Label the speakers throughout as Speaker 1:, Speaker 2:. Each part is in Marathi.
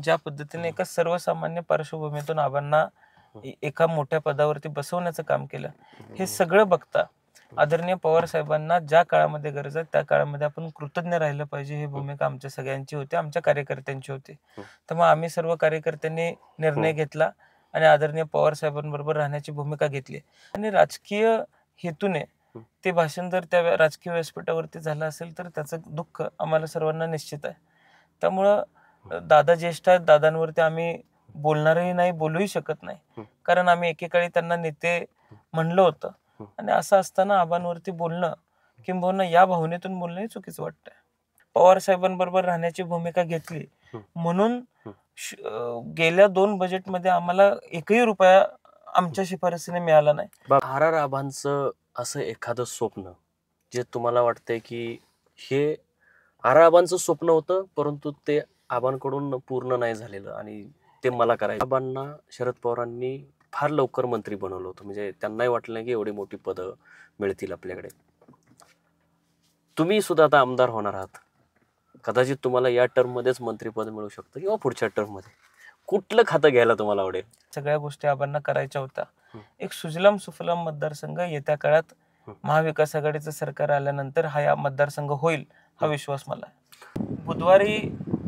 Speaker 1: ज्या पद्धतीने एका सर्वसामान्य पार्श्वभूमीतून आबांना एका मोठ्या पदावरती बसवण्याचं काम केलं, हे सगळं बघता आदरणीय पवार साहेबांना ज्या काळामध्ये गरज आहे त्या काळामध्ये आपण कृतज्ञ राहिलं पाहिजे, ही भूमिका आमच्या सगळ्यांची होती, आमच्या कार्यकर्त्यांची होती. त्यामुळे आम्ही सर्व कार्यकर्त्यांनी निर्णय घेतला आणि आदरणीय पवार साहेबांबरोबर राहण्याची भूमिका घेतली. आणि राजकीय हेतूने ते भाषण जर त्या राजकीय व्यासपीठावरती झालं असेल तर त्याचं दुःख आम्हाला सर्वांना निश्चित आहे. त्यामुळं दादा ज्येष्ठ आहेत, दादांवरती आम्ही बोलणारही नाही, बोलूही शकत नाही, कारण आम्ही एकेकाळी त्यांना नेते म्हणलं होतं. आणि असं असताना आबांवरती बोलणं किंबहुना या भावनेतून बोलणं चुकीचं वाटतंय. पवार साहेबांबरोबर राहण्याची भूमिका घेतली म्हणून गेल्या 2 बजेटमध्ये आम्हाला एकही रुपया आमच्या शिफारसीने मिळाला नाही.
Speaker 2: RR आबांचं असं एखादं स्वप्न जे तुम्हाला वाटतंय की हे RR आबांचं स्वप्न होतं परंतु ते आबांकडून पूर्ण नाही झालेलं आणि ते मला करायचं. आबांना शरद पवारांनी फार लवकर मंत्री बनवलं होतं, म्हणजे त्यांनाही वाटलं नाही की एवढी मोठी पदं मिळतील आपल्याकडे. तुम्ही सुद्धा आता आमदार होणार आहात, कदाचित तुम्हाला या टर्ममध्येच मंत्रीपद मिळू शकतं किंवा पुढच्या टर्ममध्ये. कुठलं खातं घ्यायला तुम्हाला आवडेल?
Speaker 1: सगळ्या गोष्टी आबांना करायच्या होत्या. एक सुजलाम सुफलाम मतदारसंघ येत्या काळात महाविकास आघाडीचं सरकार आल्यानंतर हा या मतदारसंघ होईल हा विश्वास मला आहे. बुधवारी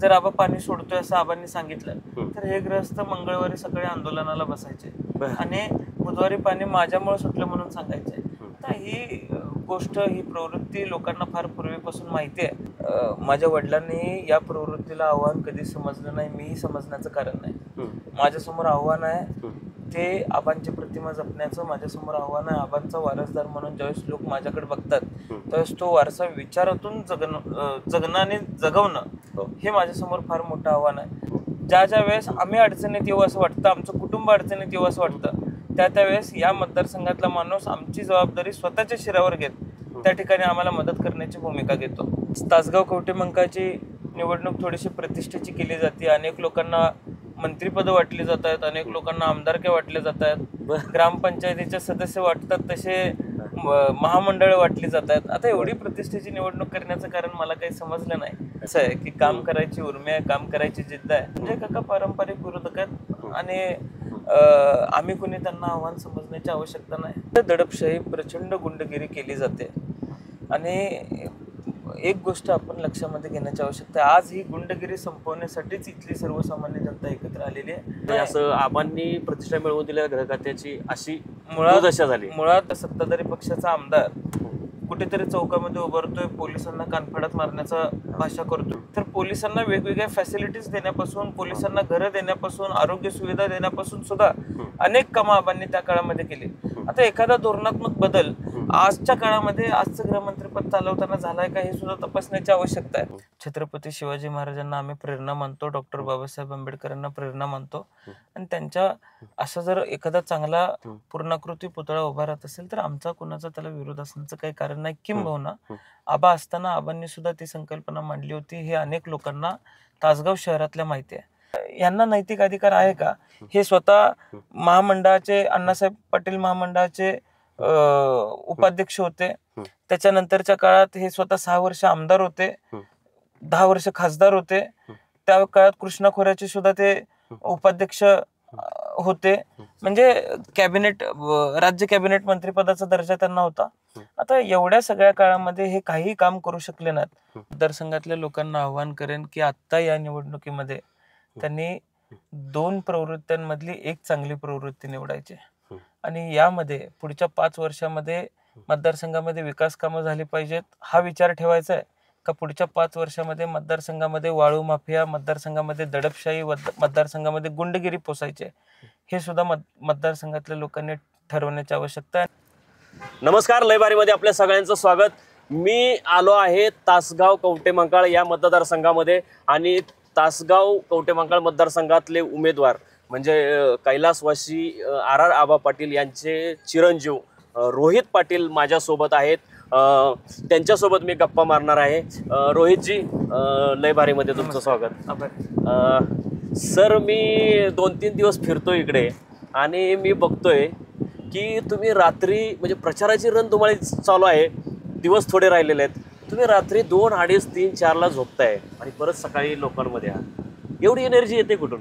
Speaker 1: जर आबा पाणी सोडतोय असं आबांनी सांगितलं तर हे ग्रस्त मंगळवारी सकाळी आंदोलनाला बसायचे आणि बुधवारी पाणी माझ्यामुळे सुटलं म्हणून सांगायचे. तर ही गोष्ट, ही प्रवृत्ती लोकांना फार पूर्वीपासून माहिती आहे. माझ्या वडिलांनी या प्रवृत्तीला आव्हान कधी समजलं नाही, मीही समजण्याचं कारण नाही. माझ्यासमोर आव्हान आहे ते आबांची प्रतिमा जपण्याचं, माझ्यासमोर आव्हान आहे आबांचा वारसदार म्हणून ज्यावेळेस लोक माझ्याकडे बघतात त्यावेळेस तो वारसा विचारातून जगणं आणि जगवणं हे माझ्यासमोर फार मोठं आव्हान आहे. ज्या वेळेस आम्ही अडचणीत येऊ असं वाटतं, आमचं कुटुंब अडचणीत येऊ असं वाटतं, त्यावेळेस या मतदारसंघातला माणूस आमची जबाबदारी स्वतःच्या शिरावर घेत त्या ठिकाणी आम्हाला मदत करण्याची भूमिका घेतो. तासगाव कवठेमंकाळची निवडणूक थोडीशी प्रतिष्ठेची केली जाते. अनेक लोकांना मंत्रिपद वाटली जात आहेत, अनेक लोकांना आमदारके वाटले जात आहेत, ग्रामपंचायतीचे सदस्य वाटतात तसे महामंडळ वाटली जात आहेत. आता एवढी प्रतिष्ठेची निवडणूक करण्याचं कारण मला काही समजलं नाही. असं आहे की काम करायची उर्मी आहे, काम करायची जिद्द आहे. म्हणजे काका पारंपरिक विरोधक आहेत आणि आम्ही कुणी त्यांना आव्हान समजण्याची आवश्यकता नाही. दडपशाही प्रचंड गुंडगिरी केली जाते आणि एक गोष्ट आपण लक्षामध्ये घेण्याची आवश्यकता आहे, आज ही गुंडगिरी संपवण्यासाठीच इथली सर्वसामान्य जनता एकत्र आलेली आहे.
Speaker 2: असं आबांनी प्रतिष्ठा मिळवून दिल्या ग्रहखात्याची अशी मुळात झाली.
Speaker 1: मुळात सत्ताधारी पक्षाचा आमदार कुठेतरी चौकामध्ये उभारतोय, पोलिसांना कानफाडात मारण्याचा भाषा करतोय, तर पोलिसांना वेगवेगळ्या फॅसिलिटीज देण्यापासून, पोलिसांना घरं देण्यापासून, आरोग्य सुविधा देण्यापासून सुद्धा अनेक कामं आबांनी त्या काळामध्ये केली. आता एखादा धोरणात्मक बदल आजच्या काळामध्ये आजचं गृहमंत्रीपद चालवताना झालाय का हे सुद्धा तपासण्याची आवश्यकता आहे. छत्रपती शिवाजी महाराजांना आम्ही प्रेरणा मानतो, डॉक्टर बाबासाहेब आंबेडकरांना प्रेरणा मानतो आणि त्यांच्या असा जर एखादा चांगला पूर्णाकृती पुतळा उभा राहत असेल तर आमचा कोणाचा त्याला विरोध असण्याचं काही कारण नाही. किंबहुना आबा असताना आबांनी सुद्धा ती संकल्पना मांडली होती, हे अनेक लोकांना तासगाव शहरातल्या माहिती आहे. यांना नैतिक अधिकार आहे का हे स्वतः महामंडळाचे अण्णासाहेब पाटील महामंडळाचे उपाध्यक्ष होते, त्याच्यानंतरच्या काळात हे स्वतः 6 वर्ष आमदार होते, 10 वर्ष खासदार होते, त्या काळात कृष्णा खोऱ्याचे सुद्धा ते उपाध्यक्ष होते. म्हणजे कॅबिनेट, राज्य कॅबिनेट मंत्रिपदाचा दर्जा त्यांना होता. आता एवढ्या सगळ्या काळामध्ये हे काही काम करू शकले नाहीत. मतदारसंघातल्या लोकांना आव्हान करेन की आता या निवडणुकीमध्ये त्यांनी 2 प्रवृत्त्यांमधली एक चांगली प्रवृत्ती निवडायची आणि यामध्ये पुढच्या 5 वर्षामध्ये मतदारसंघामध्ये विकास कामं झाली पाहिजेत हा विचार ठेवायचा आहे का पुढच्या 5 वर्षामध्ये मतदारसंघामध्ये वाळू माफिया, मतदारसंघामध्ये दडपशाही, मतदारसंघामध्ये गुंडगिरी पोसायचे, हे सुद्धा मतदारसंघातल्या लोकांनी ठरवण्याची आवश्यकता आहे.
Speaker 2: नमस्कार, लयबारीमध्ये आपल्या सगळ्यांचं स्वागत. मी आलो आहे तासगाव कवठेमंकाळ या मतदारसंघामध्ये आणि तासगाव कवठेमंकाळ मतदारसंघातले उमेदवार म्हणजे कैलासवासी RR आबा पाटील यांचे चिरंजीव रोहित पाटील माझ्यासोबत आहेत. त्यांच्यासोबत मी गप्पा मारणार आहे. रोहितजी, लयबारीमध्ये तुमचं स्वागत. सर, मी 2-3 दिवस फिरतो इकडे आणि मी बघतोय की तुम्ही रात्री म्हणजे प्रचाराची रण तुम्हाला चालू आहे, दिवस थोडे राहिलेले आहेत, तुम्ही रात्री 2, 2:30, 3, 4ला झोपताय आणि परत सकाळी लोकांमध्ये आहात. एवढी एनर्जी येते कुठून?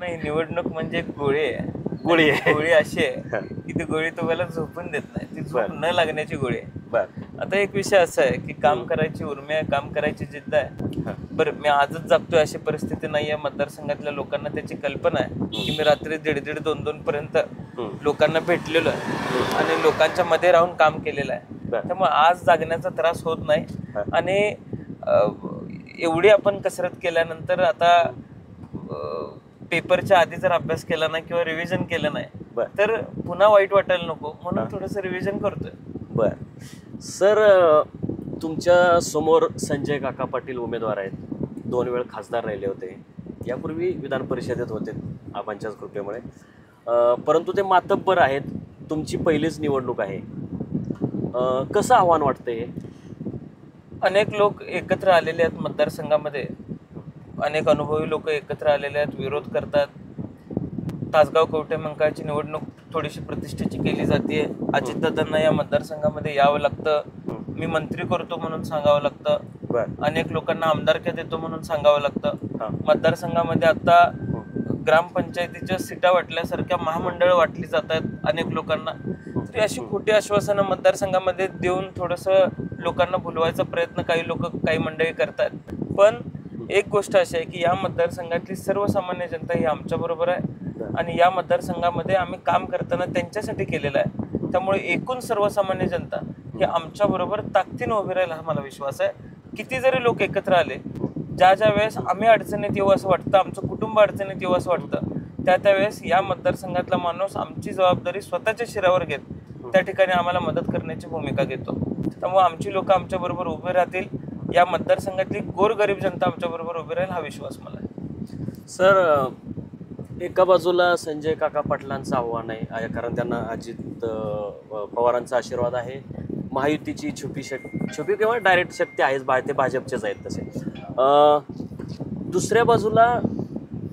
Speaker 1: नाही, निवडणूक म्हणजे एक गोळी आहे.
Speaker 2: गोळी आहे.
Speaker 1: गोळी अशी आहे की ती गोळी तुम्हाला झोपून देत नाही, ती झोप न लागण्याची गोळी आहे.
Speaker 2: बर.
Speaker 1: आता एक विषय असा आहे की काम करायची उर्मी आहे, काम करायची जिद्द आहे. बरं, मी आजच जगतोय अशी परिस्थिती नाहीये. मतदारसंघातल्या लोकांना त्याची कल्पना आहे की मी रात्री 1:30 2:00 पर्यंत लोकांना भेटलेलो आहे आणि लोकांच्या मध्ये राहून काम केलेलं आहे. त्यामुळे आज जागण्याचा त्रास होत नाही. आणि एवढी आपण कसरत केल्यानंतर आता पेपरच्या आधी जर अभ्यास केला नाही किंवा रिव्हिजन केलं नाही तर पुन्हा वाईट वाटायला नको, म्हणून थोडंसं रिव्हिजन करतोय.
Speaker 2: बर सर, तुमच्या समोर संजय काका पाटील उमेदवार आहेत, 2 वेळ खासदार राहिले होते, यापूर्वी विधान परिषदेत होते आबांच्याच कृपेमुळे, परंतु ते मातब्बर आहेत. तुमची पहिलीच निवडणूक आहे, कसं आव्हान वाटतंय?
Speaker 1: अनेक लोक एकत्र आलेले आहेत मतदारसंघामध्ये, अनेक अनुभवी लोक एकत्र आलेले आहेत, विरोध करतात. तासगाव कवठे मंकाळची निवडणूक थोडीशी प्रतिष्ठेची केली जाते. अजितदादांना या मतदारसंघामध्ये यावं लागतं, मी मंत्री करतो म्हणून सांगावं लागतं, अनेक लोकांना आमदारक्या देतो म्हणून सांगावं लागतं. मतदारसंघामध्ये आता ग्रामपंचायतीच्या सीटा वाटल्यासारख्या महामंडळ वाटली जातात अनेक लोकांना. तरी अशी खोटी आश्वासनं मतदारसंघामध्ये देऊन थोडंसं लोकांना भुलवायचा प्रयत्न काही लोक, काही मंडळी करतात. पण एक गोष्ट अशी आहे की या मतदारसंघातली सर्वसामान्य जनता ही आमच्या बरोबर आहे आणि या मतदारसंघामध्ये आम्ही काम करताना त्यांच्यासाठी केलेलं आहे. त्यामुळे एकूण सर्वसामान्य जनता ही आमच्या बरोबर ताकदीने उभी राहील हा मला विश्वास आहे. किती जरी लोक एकत्र आले, ज्या ज्या वेळेस आम्ही अडचणीत येऊ असं वाटतं, आमचं कुटुंब अडचणीत येऊ असं वाटतं, त्यावेळेस या मतदारसंघातला माणूस आमची जबाबदारी स्वतःच्या शिरावर घेत त्या ठिकाणी आम्हाला मदत करण्याची भूमिका घेतो. त्यामुळे आमची लोक आमच्या बरोबर उभे राहतील, या मतदारसंघातली गोरगरीब जनता आमच्या बरोबर उभी राहील हा विश्वास मला आहे.
Speaker 2: सर, एका बाजूला संजय काका पाटलांचं आव्हान आहे, कारण त्यांना अजित पवारांचा आशीर्वाद आहे, महायुतीची छुपी किंवा डायरेक्ट शक्ती आहेच, ते भाजपचेच आहेत तसे. दुसऱ्या बाजूला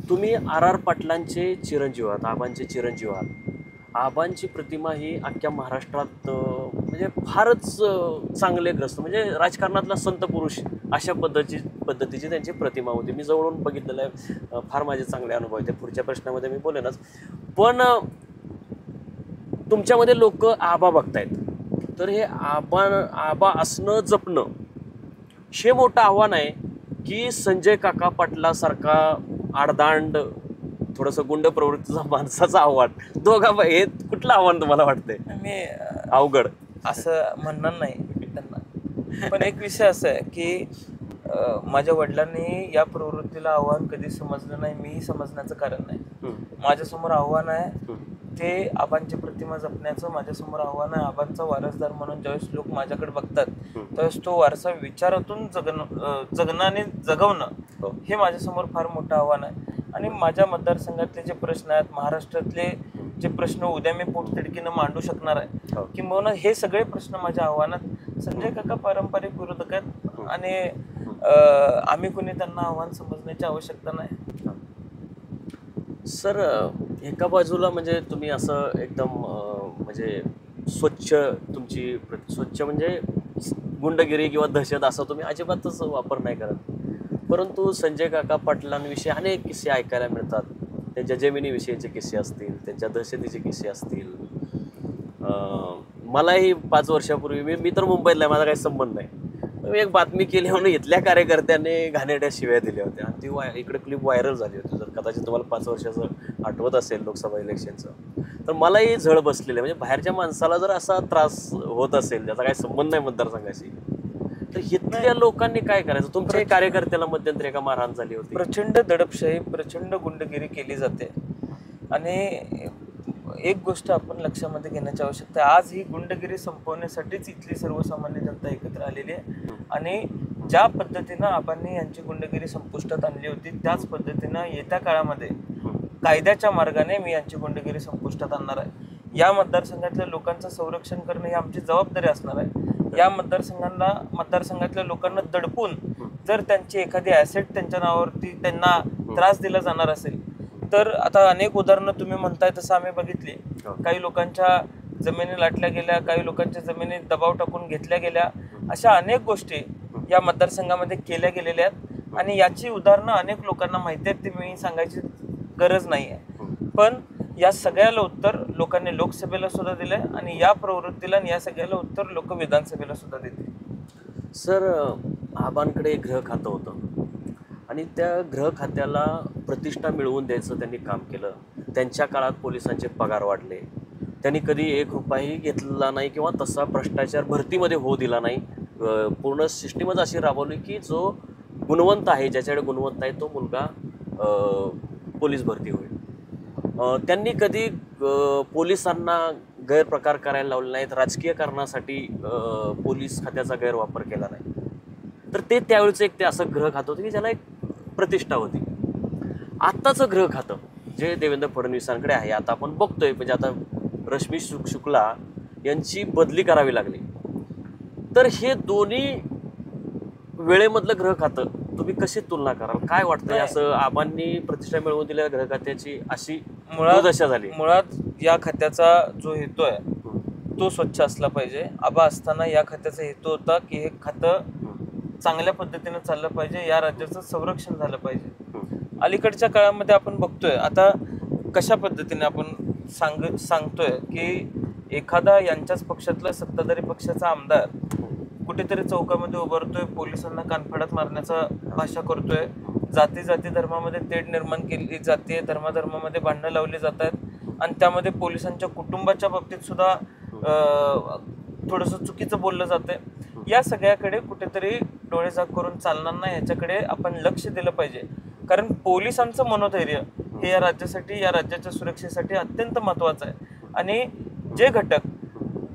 Speaker 2: तुम्ही RR पाटलांचे चिरंजीव आहात, आबांचे चिरंजीव आहात. आबांची प्रतिमा ही अख्ख्या महाराष्ट्रात म्हणजे फारच चांगले ग्रस्त, म्हणजे राजकारणातला संत पुरुष अशा पद्धतीची त्यांची प्रतिमा होती. मी जवळून बघितलेलं आहे, फार माझे चांगले अनुभव आहेत, पुढच्या प्रश्नामध्ये मी बोलेनच. पण तुमच्यामध्ये लोक आबा बघतायत, तर हे आबा असणं जपणं हे मोठं आव्हान आहे की संजय काका पाटलासारखा आडदांड थोडंसं गुंड प्रवृत्तीचा माणसाचं आव्हान? दोघा हे कुठलं आव्हान तुम्हाला वाटतंय?
Speaker 1: मी
Speaker 2: अवघड
Speaker 1: असं म्हणणार नाही त्यांना, पण एक विषय असा आहे की माझ्या वडिलांनी या प्रवृत्तीला आव्हान कधी समजलं नाही, मीही समजण्याचं कारण नाही. माझ्यासमोर आव्हान आहे ते आबांची प्रतिमा जपण्याचं, माझ्यासमोर आव्हान आहे आबांचा वारसदार म्हणून ज्यावेळेस लोक माझ्याकडे बघतात त्यावेळेस तो वारसा विचारातून जगणं आणि जगवणं हे माझ्यासमोर फार मोठं आव्हान आहे. आणि माझ्या मतदारसंघातले जे प्रश्न आहेत, महाराष्ट्रातले जे प्रश्न उद्या मी पोटतिडकीनं मांडू शकणार आहे, किंबहुना हे सगळे प्रश्न माझ्या आव्हानात संजय काका पारंपरिक विरोधक आहेत आणि आम्ही कोणी त्यांना आव्हान समजण्याची आवश्यकता नाही.
Speaker 2: सर, एका बाजूला म्हणजे तुम्ही असं एकदम म्हणजे स्वच्छ, तुमची स्वच्छ म्हणजे गुंडगिरी किंवा दहशत असा तुम्ही अजिबातच वापर नाही करत, परंतु संजय काका पाटलांविषयी अनेक किस्से ऐकायला मिळतात. त्यांच्या जमिनीविषयीचे किस्से असतील, त्यांच्या दहशतीचे किस्से असतील. मलाही 5 वर्षापूर्वी, मी तर मुंबईतला आहे, माझा काही संबंध नाही, एक बातमी केली म्हणून इथल्या कार्यकर्त्याने घाणेरड्या शिव्या दिल्या होत्या आणि ती इकडे क्लिप व्हायरल झाली होती. जर कदाचित तुम्हाला 5 वर्षाचं आठवत असेल लोकसभा इलेक्शनचं, तर मलाही झळ बसलेलं आहे. म्हणजे बाहेरच्या माणसाला जर असा त्रास होत असेल, ज्याचा काही संबंध नाही मतदारसंघाशी, तर इथल्या लोकांनी काय करायचं? तुमच्या कार्यकर्त्याला मध्यंतरी एका मारहाण झाली होती.
Speaker 1: प्रचंड दडपशाही, प्रचंड गुंडगिरी केली जाते आणि एक गोष्ट आपण लक्षामध्ये घेण्याची आवश्यकता आहे, आज ही गुंडगिरी संपवण्यासाठीच इथली सर्वसामान्य जनता एकत्र आलेली आहे आणि ज्या पद्धतीनं आपण यांची गुंडगिरी संपुष्टात आणली होती त्याच पद्धतीनं येत्या काळामध्ये कायद्याच्या मार्गाने मी यांची गुंडगिरी संपुष्टात आणणार आहे. या मतदारसंघातल्या लोकांचं संरक्षण करणं ही आमची जबाबदारी असणार आहे. या मतदारसंघातल्या लोकांना दडपून जर त्यांची एखादी ॲसेट त्यांच्या नावावरती त्यांना त्रास दिला जाणार असेल तर आता अनेक उदाहरणं तुम्ही म्हणताय तसं आम्ही बघितली. काही लोकांच्या जमिनी लाटल्या गेल्या, काही लोकांच्या जमिनी दबाव टाकून घेतल्या गेल्या, अशा अनेक गोष्टी या मतदारसंघामध्ये केल्या गेलेल्या आहेत आणि याची उदाहरणं अनेक लोकांना माहिती आहेत, ती मी सांगायची गरज नाही आहे. पण या सगळ्याला उत्तर लोकांनी लोकसभेला सुद्धा दिलंय आणि या प्रवृत्तीला आणि या सगळ्याला उत्तर लोक विधानसभेला सुद्धा देतील.
Speaker 2: सर, आबांकडे एक गृह खातं होतं आणि त्या गृह खात्याला प्रतिष्ठा मिळवून द्यायचं त्यांनी काम केलं. त्यांच्या काळात पोलिसांचे पगार वाढले, त्यांनी कधी 1 रुपयाही घेतला नाही किंवा तसा भ्रष्टाचार भरतीमध्ये होऊ दिला नाही. पूर्ण सिस्टीमच अशी राबवली की जो गुणवंत आहे, ज्याच्याकडे गुणवंत आहे तो मुलगा पोलीस भरती होईल. त्यांनी कधी पोलिसांना गैरप्रकार करायला लावले नाहीत, राजकीय कारणासाठी पोलीस खात्याचा गैरवापर केला नाही. तर ते त्यावेळेचं एक ते असं गृह खातं होतं की ज्याला एक प्रतिष्ठा होती. आत्ताचं गृह खातं जे देवेंद्र फडणवीसांकडे आहे, आता आपण बघतोय म्हणजे आता रश्मी शुक्ला यांची बदली करावी लागली. तर हे दोन्ही वेळेमधलं गृह खातं तुम्ही कशी तुलना कराल? काय वाटतंय, असं आबांनी प्रतिष्ठा मिळवून दिलेल्या गृह खात्याची अशी दशा झाली?
Speaker 1: मुळात या खात्याचा जो हेतू आहे तो स्वच्छ असला पाहिजे. आबा असताना या खात्याचा हेतू होता की हे खातं चांगल्या पद्धतीने चाललं पाहिजे, या राज्याचं संरक्षण झालं पाहिजे. अलीकडच्या काळामध्ये आपण बघतोय आता कशा पद्धतीने आपण सांगतोय की एखादा यांच्याच पक्षातला सत्ताधारी पक्षाचा आमदार कुठेतरी चौकामध्ये उभारतोय, पोलिसांना कानफडत मारण्याचा भाषा करतोय, जाती धर्मामध्ये तेढ निर्माण केली जाते, धर्मामध्ये भांडणं लावली जातात आणि त्यामध्ये पोलिसांच्या कुटुंबाच्या बाबतीत सुद्धा थोडंसं चुकीचं बोललं जातंय. या सगळ्याकडे कुठेतरी डोळेझाक करून चालणार नाही, ह्याच्याकडे आपण लक्ष दिलं पाहिजे. कारण पोलिसांचं मनोधैर्य हे या राज्यासाठी, या राज्याच्या सुरक्षेसाठी अत्यंत महत्त्वाचं आहे. आणि जे घटक,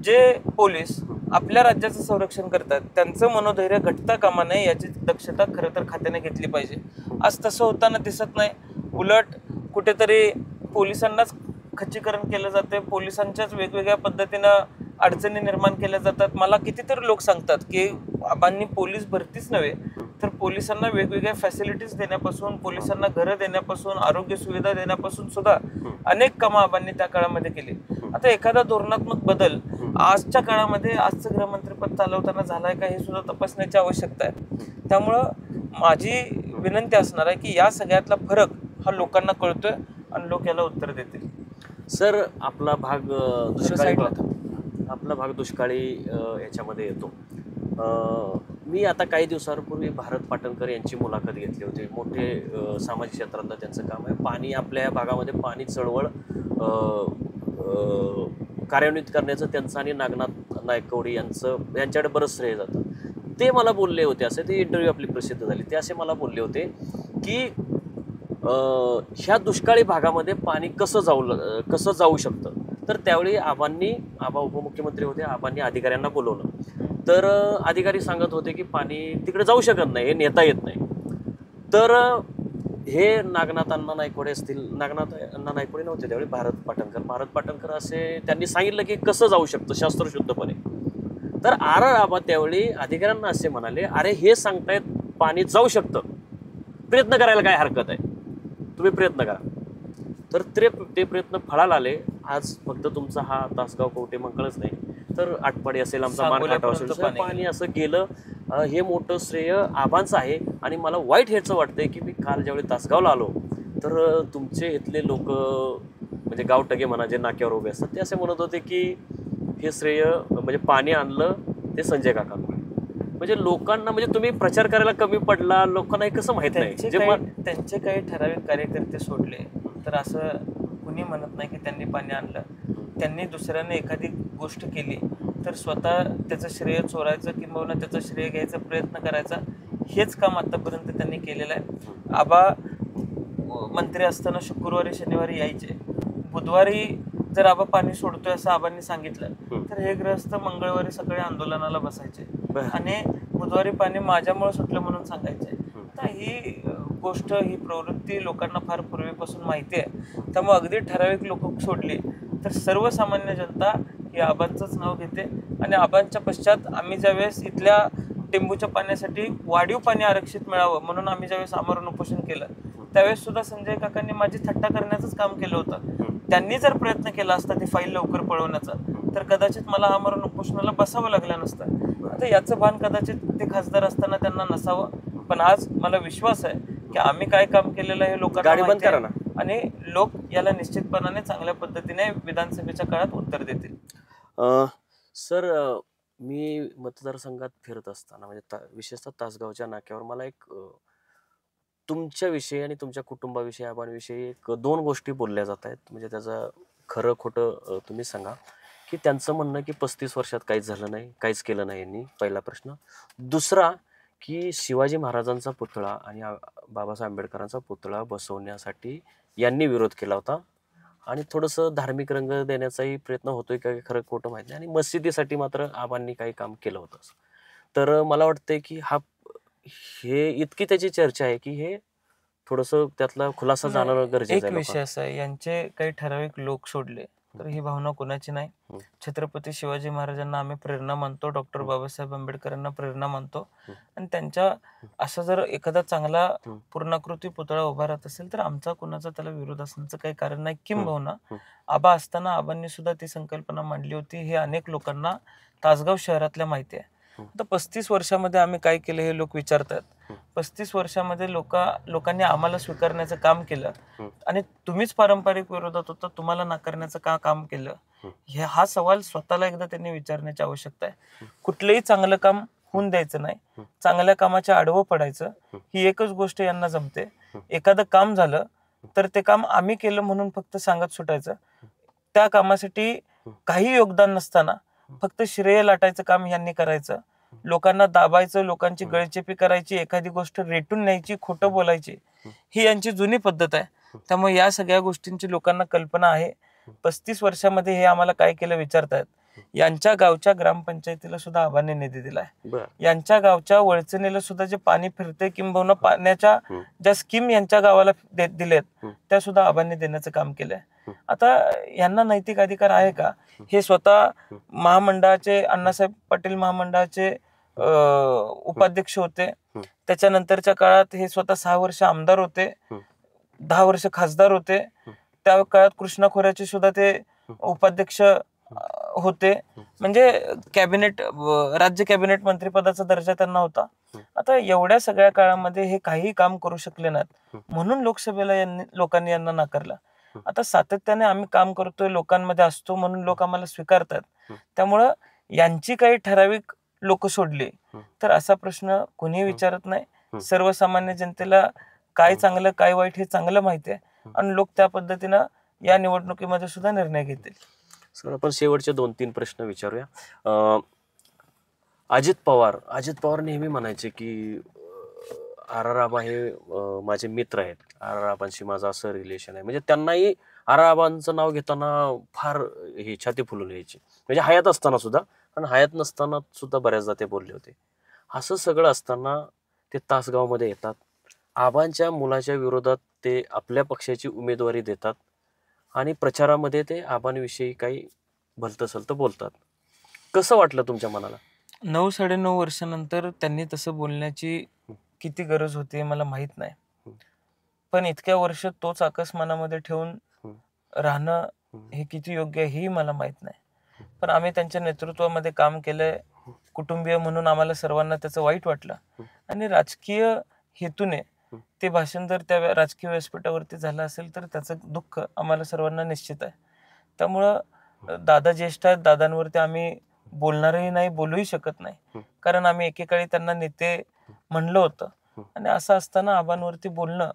Speaker 1: जे पोलीस आपल्या राज्याचं संरक्षण करतात त्यांचं मनोधैर्य घटता कामा नये, याची दक्षता खरं तर खात्याने घेतली पाहिजे. आज तसं होताना दिसत नाही. उलट कुठेतरी पोलिसांनाच खच्चीकरण केलं जाते, पोलिसांच्याच वेगवेगळ्या पद्धतीनं अडचणी निर्माण केल्या जातात. मला कितीतरी लोक सांगतात की आबांनी पोलीस भरतीच नव्हे तर पोलिसांना वेगवेगळ्या फॅसिलिटीज देण्यापासून, पोलिसांना घरं देण्यापासून, आरोग्य सुविधा देण्यापासून सुद्धा अनेक कामं आबांनी त्या काळामध्ये केली. आता एखादा धोरणात्मक बदल आजच्या काळामध्ये, आजचं गृहमंत्रीपद चालवताना झालाय का हे सुद्धा तपासण्याची आवश्यकता आहे. त्यामुळं माझी विनंती असणार आहे की या सगळ्यातला फरक हा लोकांना कळतोय आणि लोक याला उत्तर देतील.
Speaker 2: सर, आपला भाग दुष्काळी याच्यामध्ये येतो. मी आता काही दिवसांपूर्वी भारत पाटणकर यांची मुलाखत घेतली होती. मोठे सामाजिक क्षेत्रातलं त्यांचं काम आहे. पाणी, आपल्या या भागामध्ये पाणी चळवळ कार्यान्वित करण्याचं त्यांचं आणि नागनाथ नायकवडी यांच्याकडे बरंच श्रेय जातं. ते मला बोलले होते, असे ते इंटरव्ह्यू आपली प्रसिद्ध झाली, ते असे मला बोलले होते की ह्या दुष्काळी भागामध्ये पाणी कसं जाऊ शकतं. तर त्यावेळी आबा उपमुख्यमंत्री होते, आबांनी अधिकाऱ्यांना बोलवलं. तर अधिकारी सांगत होते की पाणी तिकडे जाऊ शकत नाही, हे नेता येत नाही. तर हे नागनाथ अण्णा नायकवडे असतील, नागनाथ अण्णा नायकवडे नव्हते त्यावेळी, भारत पाटणकर असे त्यांनी सांगितलं की कसं जाऊ शकतं शास्त्रशुद्धपणे. तर आबा त्यावेळी अधिकाऱ्यांना असे म्हणाले, अरे हे सांगतायत पाणी जाऊ शकतं, प्रयत्न करायला काय हरकत आहे, तुम्ही प्रयत्न करा. तर ते प्रयत्न फळाला आले. आज फक्त तुमचा हा तासगाव कवटेमंकाळच नाही तर आटपाडी असेल, आमचा मानकाटा असेल, पाणी असं गेलं. हे मोठं श्रेय आबांचं आहे. आणि मला वाईट ह्याचं वाटतंय की मी काल ज्यावेळी तासगावला आलो तर तुमचे इथले लोक, म्हणजे गावटगे म्हणा, जे नाक्यावर उभे असतात, ते असे म्हणत होते की हे श्रेय म्हणजे पाणी आणलं ते संजय काकांमुळे. म्हणजे लोकांना, म्हणजे तुम्ही प्रचार करायला कमी पडला, लोकांना हे कसं माहित नाही.
Speaker 1: त्यांचे काही ठराविक कार्यकर्ते सोडले तर असं कुणी म्हणत नाही की त्यांनी पाणी आणलं. त्यांनी दुसऱ्याने एखादी गोष्ट केली तर स्वतः त्याचं श्रेय चोरायचं किंवा त्याचं श्रेय घ्यायचा प्रयत्न करायचा, हेच काम आतापर्यंत त्यांनी केलेलं आहे. आबा मंत्री असताना शुक्रवारी शनिवारी यायचे. बुधवारी जर आबा पाणी सोडतोय असं आबांनी सांगितलं तर हे ग्रहस्थ मंगळवारी सकाळी आंदोलनाला बसायचे आणि बुधवारी पाणी माझ्यामुळे सुटलं म्हणून सांगायचे. तर ही गोष्ट, ही प्रवृत्ती लोकांना फार पूर्वीपासून माहिती आहे. त्यामुळे अगदी ठराविक लोक सोडली तर सर्वसामान्य जनता ही आबांचंच नाव घेते. आणि आबांच्या पश्चात आम्ही ज्यावेळेस इथल्या टेंबूच्या पाण्यासाठी वाढीव पाणी आरक्षित मिळावं म्हणून आम्ही ज्यावेळेस आमरण उपोषण केलं त्यावेळेस सुद्धा संजय काकांनी माझी थट्टा करण्याचंच काम केलं होतं. त्यांनी जर प्रयत्न केला असता ती फाईल लवकर पळवण्याचा तर कदाचित मला आमरण उपोषणाला बसावं लागलं नसतं. आता याचं भान कदाचित ते खासदार असताना त्यांना नसावं. पण आज मला विश्वास आहे की आम्ही काय काम केलेलं आहे हे लोकांना
Speaker 2: गाडी बंद
Speaker 1: माहिती आहे.
Speaker 2: करा ना.
Speaker 1: आणि लोक याला निश्चितपणाने चांगल्या पद्धतीने विधानसभेच्या काळात उत्तर देतील.
Speaker 2: सर, मी मतदारसंघात फिरत असताना म्हणजे विशेषतः तासगावच्या नाक्यावर मला एक तुमच्याविषयी आणि तुमच्या कुटुंबाविषयी, आबांविषयी एक 2 गोष्टी बोलल्या जात आहेत. म्हणजे त्याचं खरं खोटं तुम्ही सांगा. की त्यांचं म्हणणं की 35 वर्षात काहीच झालं नाही, काहीच केलं नाही यांनी, पहिला प्रश्न. दुसरा की शिवाजी महाराजांचा पुतळा आणि बाबासाहेब आंबेडकरांचा पुतळा बसवण्यासाठी यांनी विरोध केला होता आणि थोडंसं धार्मिक रंग देण्याचाही प्रयत्न होतोय का खरं खोटं माहिती नाही. आणि मशिदीसाठी मात्र आबांनी काही काम केलं होतं. तर मला वाटतंय की हे इतकी त्याची चर्चा आहे की हे थोडंसं त्यातला खुलासा जाणं गरजेचं
Speaker 1: एक
Speaker 2: आहे
Speaker 1: विषय असा आहे, यांचे काही ठराविक लोक सोडले तर ही भावना कोणाची नाही. छत्रपती शिवाजी महाराजांना आम्ही प्रेरणा मानतो, डॉक्टर बाबासाहेब आंबेडकरांना प्रेरणा मानतो. आणि त्यांच्या असा जर एखादा चांगला पूर्णाकृती पुतळा उभा राहत असेल तर आमचा कोणाचा त्याला विरोध असण्याचं काही कारण नाही. किंबहुना आबा असताना आबांनी सुद्धा ती संकल्पना मांडली होती, हे अनेक लोकांना तासगाव शहरातल्या माहिती आहे. आता 35 वर्षामध्ये आम्ही काय केलं हे लोक विचारतात. 35 वर्षामध्ये लोकांनी आम्हाला स्वीकारण्याचं काम केलं आणि तुम्हीच पारंपरिक विरोधात होता, तुम्हाला नाकारण्याचं का काम केलं, हा सवाल स्वतःला एकदा त्यांनी विचारण्याची आवश्यकता आहे. कुठलंही चांगलं काम होऊन द्यायचं नाही, चांगल्या कामाच्या आडवं पडायचं, ही एकच गोष्ट यांना जमते. एखादं काम झालं तर ते काम आम्ही केलं म्हणून फक्त सांगत सुटायचं. त्या कामासाठी काही योगदान नसताना फक्त श्रेय लाटायचं काम यांनी करायचं. लोकांना दाबायचं, लोकांची गळचेपी करायची, एखादी गोष्ट रेटून न्यायची, खोटं बोलायची, ही यांची जुनी पद्धत आहे. त्यामुळे या सगळ्या गोष्टींची लोकांना कल्पना आहे. 35 वर्षामध्ये हे आम्हाला काय केलं विचारतायत. यांच्या गावच्या ग्रामपंचायतीला सुद्धा आबांनी निधी दिलाय. यांच्या गावच्या वळचणीला सुद्धा जे पाणी फिरते किंबहुना पाण्याच्या ज्या स्कीम यांच्या गावाला दिलेत त्या सुद्धा आबांनी देण्याचं काम केलंय. आता यांना नैतिक अधिकार आहे का? हे स्वतः महामंडळाचे, अण्णासाहेब पाटील महामंडळाचे उपाध्यक्ष होते. त्याच्यानंतरच्या काळात हे स्वतः 6 वर्ष आमदार होते, 10 वर्ष खासदार होते. त्या काळात कृष्णा खोऱ्याचे सुद्धा ते उपाध्यक्ष होते. म्हणजे राज्य कॅबिनेट मंत्रिपदाचा दर्जा त्यांना होता. आता एवढ्या सगळ्या काळामध्ये हे काही काम करू शकले नाहीत म्हणून लोकसभेला लोकांनी यांना नाकारलं. आता सातत्याने आम्ही काम करतोय, लोकांमध्ये असतो म्हणून लोक आम्हाला स्वीकारतात. त्यामुळं यांची काही ठराविक लोक सोडली तर असा प्रश्न कोणीही विचारत नाही. सर्वसामान्य जनतेला काय चांगलं काय वाईट हे चांगलं माहिती आहे आणि लोक त्या पद्धतीनं या निवडणुकीमध्ये सुद्धा निर्णय घेतील.
Speaker 2: सर, आपण शेवटचे 2-3 प्रश्न विचारूया. अजित पवार नेहमी म्हणायचे की आर आबा हे माझे मित्र आहेत, आर आबांशी माझं असं रिलेशन आहे. म्हणजे त्यांनाही आर आबांचं नाव घेताना फार हे छाती फुलून यायची. म्हणजे हयात असताना सुद्धा आणि हयात नसताना सुद्धा बऱ्याचदा ते बोलले होते. असं सगळं असताना ते तासगावमध्ये येतात, आबांच्या मुलाच्या विरोधात ते आपल्या पक्षाची उमेदवारी देतात आणि प्रचारामध्ये ते आबांविषयी काही भलतं बोलतात. कसं वाटलं तुमच्या मनाला?
Speaker 1: 9-9.5 वर्षानंतर त्यांनी तसं बोलण्याची किती गरज होती मला माहित नाही. पण इतक्या वर्ष तोच आकाश मनामध्ये ठेवून राहणं हे किती योग्य आहे हेही मला माहित नाही. पण आम्ही त्यांच्या नेतृत्वामध्ये काम केलंय. कुटुंबीय म्हणून आम्हाला सर्वांना त्याचं वाईट वाटलं आणि राजकीय हेतूने ते भाषण जर त्या राजकीय व्यासपीठावरती झालं असेल तर त्याचं दुःख आम्हाला सर्वांना निश्चित आहे. त्यामुळं दादा ज्येष्ठ आहेत, दादांवरती आम्ही बोलणारही नाही, बोलूही शकत नाही. कारण आम्ही एकेकाळी त्यांना नेते म्हणलं होतं आणि असं असताना आबांवरती बोलणं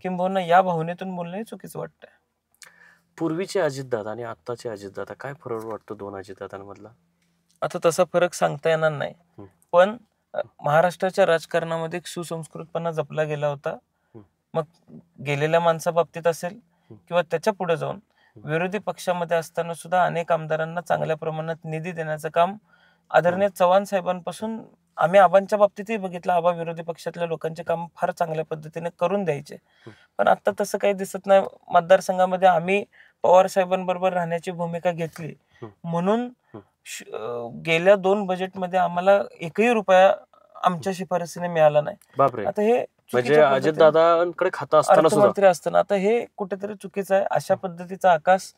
Speaker 1: किंबहुना या भावनेतून बोलणंही चुकीचं वाटतंय.
Speaker 2: पूर्वीचे अजितदादा आणि आत्ताचे अजितदादा, काय फरक वाटतो 2 अजितदादांमधला?
Speaker 1: आता तसा फरक सांगता येणार नाही, पण महाराष्ट्राच्या राजकारणामध्ये एक सुसंस्कृतपणा जपला गेला होता. मग गेलेल्या माणसाबाबतीत असेल किंवा त्याच्या पुढे जाऊन विरोधी पक्षामध्ये असताना सुद्धा अनेक आमदारांना चांगल्या प्रमाणात निधी देण्याचं काम आदरणीय चव्हाण साहेबांपासून आम्ही आबांच्या बाबतीतही बघितलं. आबा विरोधी पक्षातल्या लोकांचे काम फार चांगल्या पद्धतीने करून द्यायचे. पण आता तसं काही दिसत नाही. मतदारसंघामध्ये आम्ही पवार साहेबांबरोबर राहण्याची भूमिका घेतली म्हणून गेल्या 2 बजेटमध्ये आम्हाला एकही रुपया आमच्या शिफारसीने मिळाला नाही.
Speaker 2: बापरे.
Speaker 1: आता हे
Speaker 2: म्हणजे अजितदादांकडे खातं असताना
Speaker 1: अर्थमंत्री असताना आता हे कुठेतरी चुकीचं आहे. अशा पद्धतीचा आकाश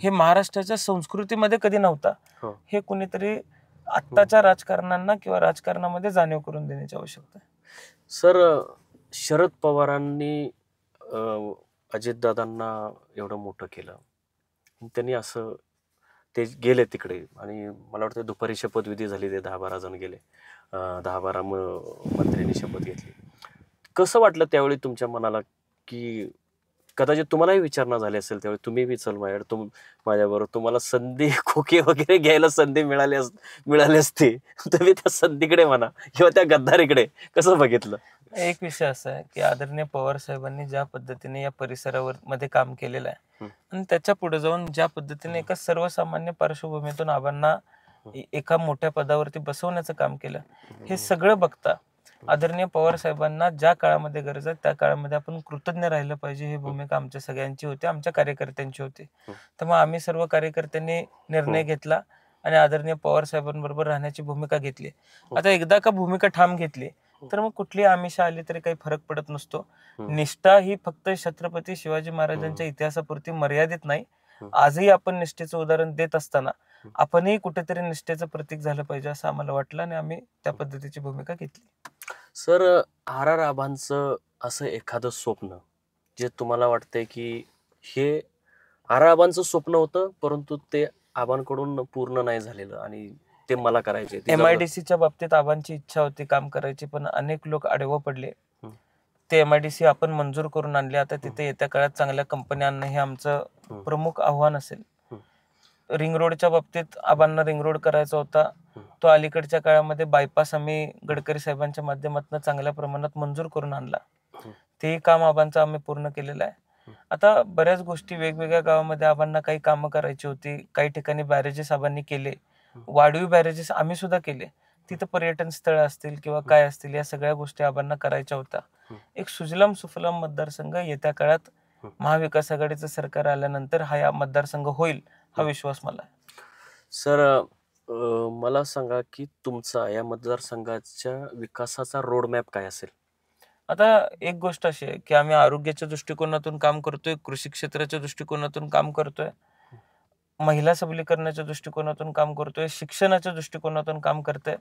Speaker 1: हे महाराष्ट्राच्या संस्कृतीमध्ये कधी नव्हता. हे कुणीतरी आत्ताच्या राजकारण्यांना किंवा राजकारणामध्ये जाणीव करून देण्याची आवश्यकता आहे.
Speaker 2: सर, शरद पवारांनी अजितदादांना एवढं मोठं केलं. त्यांनी असं ते गेले तिकडे आणि मला वाटतं दुपारी शपथविधी झाली, ते 10-12 जण गेले. 10-12 मंत्र्यांनी शपथ घेतली. कसं वाटलं त्यावेळी तुमच्या मनाला, की कदाचित तुम्हालाही विचारणा झाली असेल त्यावेळी, तुम्ही बी चल माझ्याबरोबर, तुम्हाला संधी खोके वगैरे घ्यायला संधी मिळाली असती, तुम्ही त्या संधीकडे म्हणा किंवा त्या गद्दारीकडे कसं बघितलं?
Speaker 1: एक विषय असा आहे की आदरणीय पवार साहेबांनी ज्या पद्धतीने या परिसरावर मध्ये काम केलेलं आहे आणि त्याच्या पुढे जाऊन ज्या पद्धतीने एका सर्वसामान्य पार्श्वभूमीतून आबांना एका मोठ्या पदावरती बसवण्याचं काम केलं, हे सगळं बघता आदरणीय पवार साहेबांना ज्या काळामध्ये गरज आहे त्या काळामध्ये आपण कृतज्ञ राहिलं पाहिजे, ही भूमिका आमच्या सगळ्यांची होती, आमच्या कार्यकर्त्यांची होती. त्यामुळे आम्ही सर्व कार्यकर्त्यांनी निर्णय घेतला आणि आदरणीय पवार साहेबांबरोबर राहण्याची भूमिका घेतली. आता एकदा का भूमिका ठाम घेतली तर मग कुठली आमिषा आली तरी काही फरक पडत नसतो. निष्ठा ही फक्त छत्रपती शिवाजी महाराजांच्या इतिहासापुरती मर्यादित नाही. आजही आपण निष्ठेचं उदाहरण देत असताना आपणही कुठेतरी निष्ठेचं प्रतीक झालं पाहिजे असं आम्हाला वाटलं आणि आम्ही त्या पद्धतीची भूमिका घेतली.
Speaker 2: सर, आर आबांचं असं एखादं स्वप्न जे तुम्हाला वाटतंय की हे आर आबांचं स्वप्न होतं, परंतु ते आबांकडून पूर्ण नाही झालेलं आणि ते मला करायचे.
Speaker 1: MIDCच्या बाबतीत आबांची इच्छा होती काम करायची, पण अनेक लोक आडवं पडले. ते MIDC आपण मंजूर करून आणले. आता तिथे येत्या काळात चांगल्या कंपन्या आणणं हे आमचं प्रमुख आव्हान असेल. रिंग रोडच्या बाबतीत आबांना रिंग रोड करायचा होता, तो अलीकडच्या काळामध्ये बायपास आम्ही गडकरी साहेबांच्या माध्यमातून चांगल्या प्रमाणात मंजूर करून आणला. तेही काम आबांचं आम्ही पूर्ण केलेलं आहे. आता बऱ्याच गोष्टी वेगवेगळ्या गावामध्ये आबांना काही कामं करायची होती. काही ठिकाणी बॅरेजेस आबांनी केले, वाढीव बॅरेजेस आम्ही सुद्धा केले. तिथं पर्यटन स्थळ असतील किंवा काय असतील, या सगळ्या गोष्टी आबांना करायच्या होत्या. एक सुजलाम सुफलाम मतदारसंघ येत्या काळात महाविकास आघाडीचं सरकार आल्यानंतर हा या मतदारसंघ होईल, हा विश्वास मला आहे.
Speaker 2: सर, मला सांगा की तुमचा या मतदारसंघाच्या विकासाचा रोडमॅप काय असेल?
Speaker 1: आता एक गोष्ट अशी आहे की आम्ही आरोग्याच्या दृष्टिकोनातून काम करतोय, कृषी क्षेत्राच्या दृष्टिकोनातून काम करतोय, महिला सबलीकरणाच्या दृष्टिकोनातून काम करतोय, शिक्षणाच्या दृष्टिकोनातून काम करतोय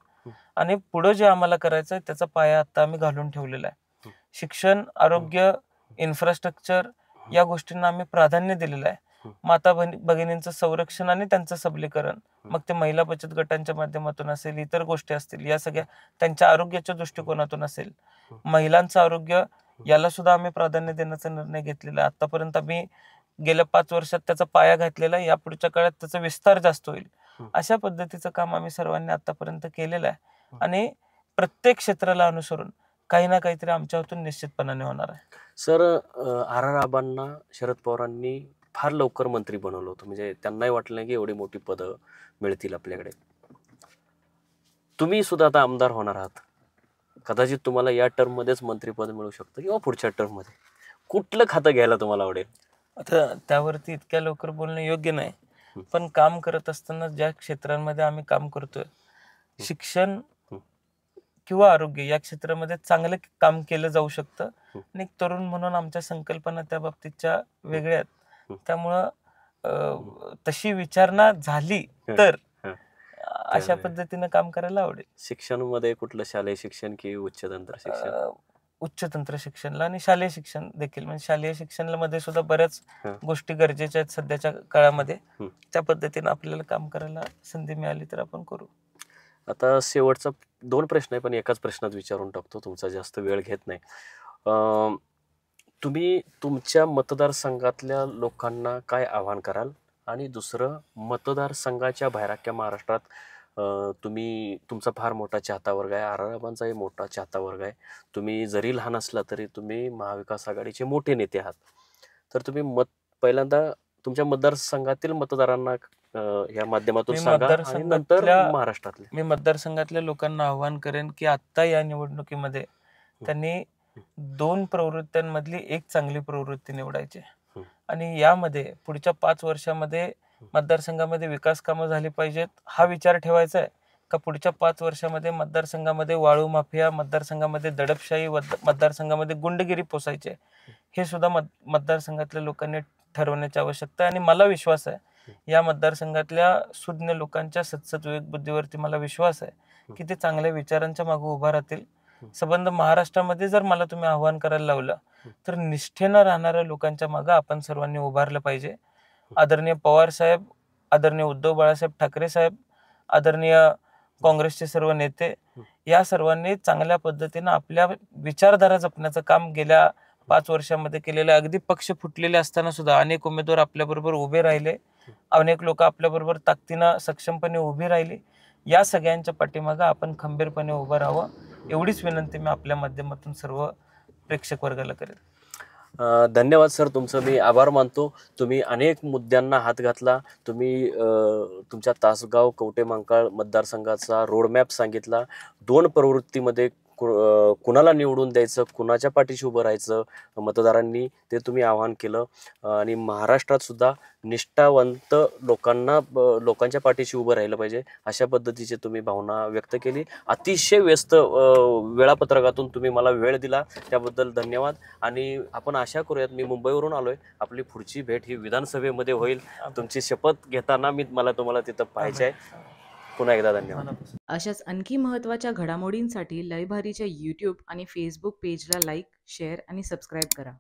Speaker 1: आणि पुढे जे आम्हाला करायचंय त्याचा पाया आता आम्ही घालून ठेवलेला आहे. शिक्षण, आरोग्य, इन्फ्रास्ट्रक्चर या गोष्टींना आम्ही प्राधान्य दिलेलं आहे. माता भगिनींचं संरक्षण आणि त्यांचं सबलीकरण, मग ते महिला बचत गटांच्या माध्यमातून असेल, इतर गोष्टी असतील, या सगळ्या त्यांच्या आरोग्याच्या दृष्टिकोनातून असेल, महिलांचं आरोग्य याला सुद्धा आम्ही प्राधान्य देण्याचा निर्णय घेतलेला आहे. आतापर्यंत आम्ही गेल्या 5 वर्षात त्याचा पाया घातलेला आहे, या पुढच्या काळात त्याचा विस्तार जास्त होईल. अशा पद्धतीचं काम आम्ही सर्वांनी आतापर्यंत केलेलं आहे आणि प्रत्येक क्षेत्राला अनुसरून काही ना काहीतरी आमच्या हातून निश्चितपणाने होणार आहे.
Speaker 2: सर, आर आबांना शरद पवारांनी फार लवकर मंत्री बनवलं होतं, म्हणजे त्यांनाही वाटलं नाही की एवढी मोठी पदं मिळतील आपल्याकडे. तुम्ही सुद्धा आता आमदार होणार आहात, कदाचित तुम्हाला या टर्म मध्येच मंत्रीपद मिळू शकतं किंवा पुढच्या टर्म मध्ये. कुठलं खातं घ्यायला तुम्हाला आवडेल?
Speaker 1: आता त्यावरती इतक्या लवकर बोलणं योग्य नाही, पण काम करत असताना ज्या क्षेत्रांमध्ये आम्ही काम करतोय, शिक्षण किंवा आरोग्य या क्षेत्रामध्ये चांगलं काम केलं जाऊ शकतं आणि एक तरुण म्हणून आमच्या संकल्पना त्या बाबतीतच्या वेगळ्या आहेत. त्यामुळं तशी विचारणा झाली तर अशा पद्धतीने काम करायला आवडेल.
Speaker 2: शिक्षणामध्ये कुठलं, शालेय शिक्षण की उच्च तंत्र शिक्षण?
Speaker 1: उच्च तंत्र शिक्षणला आणि शालेय शिक्षण देखील, म्हणजे शालेय शिक्षणामध्ये सुद्धा बऱ्याच गोष्टी गरजेच्या आहेत सध्याच्या काळामध्ये. त्या पद्धतीने आपल्याला काम करायला संधी मिळाली तर आपण करू.
Speaker 2: आता शेवटचा 2 प्रश्न आहे, पण एकाच प्रश्नात विचारून टाकतो, तुमचा जास्त वेळ घेत नाही. तुम्ही तुमच्या मतदारसंघातल्या लोकांना काय आवाहन कराल? आणि दुसरं, मतदारसंघाच्या बाहेर अख्ख्या महाराष्ट्रात तुमचा फार मोठा चाहता वर्ग आहे, आर आबांचाही मोठा चाहता वर्ग आहे. तुम्ही जरी लहान असला तरी तुम्ही महाविकास आघाडीचे मोठे नेते आहात. तर तुम्ही पहिल्यांदा तुमच्या मतदारसंघातील मतदारांना या माध्यमातून सांगा आणि नंतर महाराष्ट्रातले.
Speaker 1: मी मतदारसंघातल्या लोकांना आव्हान करेन की आता या निवडणुकीमध्ये त्यांनी 2 प्रवृत्त्यांमधली एक चांगली प्रवृत्ती निवडायची आणि यामध्ये पुढच्या 5 वर्षामध्ये मतदारसंघामध्ये विकास कामं झाली पाहिजेत हा विचार ठेवायचा आहे का पुढच्या 5 वर्षामध्ये मतदारसंघामध्ये वाळू माफिया, मतदारसंघामध्ये दडपशाही, मतदारसंघामध्ये गुंडगिरी पोसायची आहे, हे सुद्धा मतदारसंघातल्या लोकांनी ठरवण्याची आवश्यकता आहे. आणि मला विश्वास आहे या मतदारसंघातल्या सुज्ञ लोकांच्या सद्सद्विवेक बुद्धीवरती मला विश्वास आहे की ते चांगल्या विचारांच्या मागे उभा राहतील संबंध महाराष्ट्रामध्ये जर मला तुम्ही आव्हान करायला लावलं तर निष्ठेनं राहणाऱ्या लोकांच्या मागे आपण सर्वांनी उभारलं पाहिजे. आदरणीय पवार साहेब, आदरणीय उद्धव बाळासाहेब ठाकरे साहेब, आदरणीय काँग्रेसचे सर्व नेते या सर्वांनी चांगल्या पद्धतीनं आपल्या विचारधारा जपण्याचं काम गेल्या 5 वर्षामध्ये केलेलं आहे. अगदी पक्ष फुटलेले असताना सुद्धा अनेक उमेदवार आपल्याबरोबर उभे राहिले, अनेक लोक आपल्याबरोबर ताकदीनं सक्षमपणे उभी राहिली. या सगळ्यांच्या पाठीमागं आपण खंबीरपणे उभं राहावं एवढीच विनंती मी आपल्या माध्यमातून सर्व प्रेक्षक वर्गाला करेन.
Speaker 2: धन्यवाद सर, तुमचं मी आभार मानतो. तुम्ही अनेक मुद्द्यांना हात घातला. तुम्ही तुमच्या तासगाव कवठे महांकाळ मतदारसंघाचा रोडमॅप सांगितला. 2 प्रवृत्तीमध्ये कुणाला निवडून द्यायचं, कुणाच्या पाठीशी उभं राहायचं मतदारांनी, ते तुम्ही आवाहन केलं. आणि महाराष्ट्रात सुद्धा निष्ठावंत लोकांच्या पाठीशी उभं राहिलं पाहिजे अशा पद्धतीची तुम्ही भावना व्यक्त केली. अतिशय व्यस्त वेळापत्रकातून तुम्ही मला वेळ दिला त्याबद्दल धन्यवाद. आणि आपण आशा करूयात, मी मुंबईवरून आलोय, आपली पुढची भेट ही विधानसभेमध्ये होईल. तुमची शपथ घेताना मला तुम्हाला तिथं पाहायचं आहे. पुन्हा एकदा धन्यवाद.
Speaker 3: अशाच आणखी महत्त्वाच्या घडामोडींसाठी लयभारीच्या यूट्यूब आणि फेसबुक पेजला लाईक, शेअर आणि सबस्क्राईब करा.